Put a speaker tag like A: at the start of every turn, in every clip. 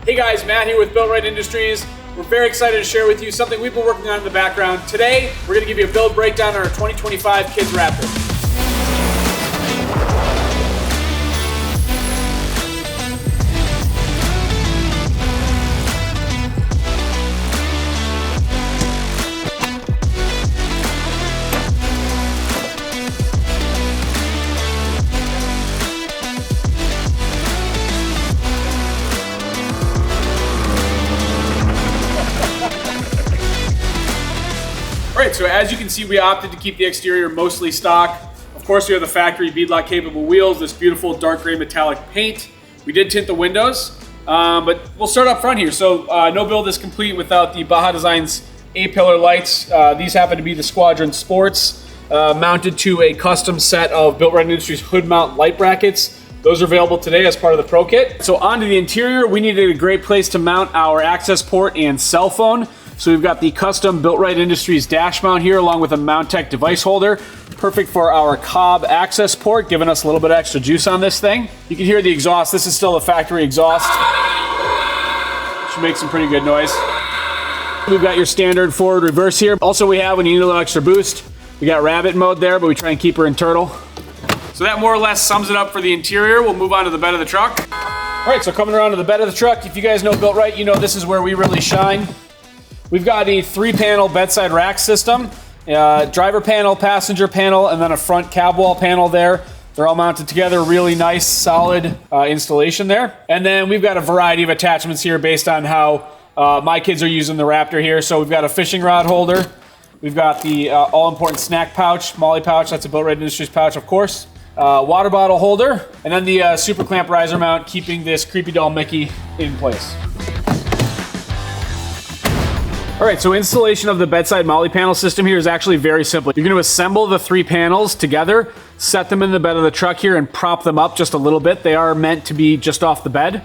A: Hey guys, Matt here with BuiltRight Industries. We're very excited to share with you something we've been working on in the background. Today, we're going to give you a build breakdown on our 2025 Kids Raptor. Alright, so as you can see, we opted to keep the exterior mostly stock. Of course, we have the factory beadlock capable wheels, this beautiful dark gray metallic paint. We did tint the windows, but we'll start up front here. So no build is complete without the Baja Designs A-pillar lights. These happen to be the Squadron Sports, mounted to a custom set of BuiltRight Industries hood mount light brackets. Those are available today as part of the Pro Kit. So onto the interior, we needed a great place to mount our access port and cell phone. So we've got the custom BuiltRight Industries dash mount here along with a Mountech device holder. Perfect for our COBB access port, giving us a little bit of extra juice on this thing. You can hear the exhaust. This is still a factory exhaust. Should make some pretty good noise. We've got your standard forward reverse here. Also we have, when you need a little extra boost, we got rabbit mode there, but we try and keep her in turtle. So that more or less sums it up for the interior. We'll move on to the bed of the truck. All right, so coming around to the bed of the truck, if you guys know BuiltRight, you know this is where we really shine. We've got a 3-panel bedside rack system, driver panel, passenger panel, and then a front cab wall panel there. They're all mounted together, really nice, solid installation there. And then we've got a variety of attachments here based on how my kids are using the Raptor here. So we've got a fishing rod holder. We've got the all-important snack pouch, MOLLE pouch, that's a BuiltRight Industries pouch, of course. Water bottle holder, and then the super clamp riser mount, keeping this creepy doll Mickey in place. All right, so installation of the bedside MOLLE panel system here is actually very simple. You're going to assemble the 3 panels together, set them in the bed of the truck here, and prop them up just a little bit. They are meant to be just off the bed.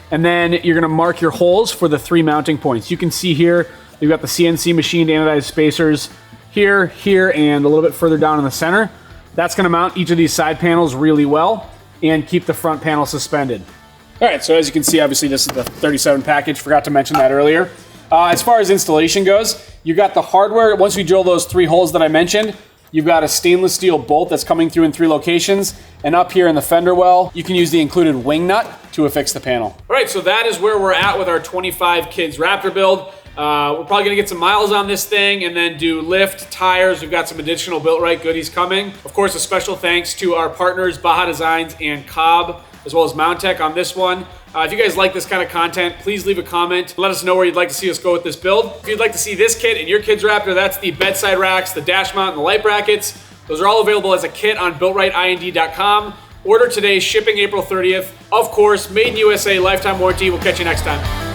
A: And then you're going to mark your holes for the 3 mounting points. You can see here, you've got the CNC machined anodized spacers here, here, and a little bit further down in the center. That's going to mount each of these side panels really well and keep the front panel suspended. All right, so as you can see, obviously this is the 37 package. Forgot to mention that earlier. As far as installation goes, you got the hardware. Once we drill those 3 holes that I mentioned, you've got a stainless steel bolt that's coming through in 3 locations. And up here in the fender well, you can use the included wing nut to affix the panel. All right, so that is where we're at with our 25 Kids Raptor build. We're probably gonna get some miles on this thing and then do lift, tires. We've got some additional BuiltRight goodies coming. Of course, a special thanks to our partners, Baja Designs and COBB, as well as Mountech on this one. If you guys like this kind of content, please leave a comment. Let us know where you'd like to see us go with this build. If you'd like to see this kit in your Kids Raptor, that's the bedside racks, the dash mount, and the light brackets. Those are all available as a kit on BuiltRightInd.com. Order today, shipping April 30th. Of course, made in USA, lifetime warranty. We'll catch you next time.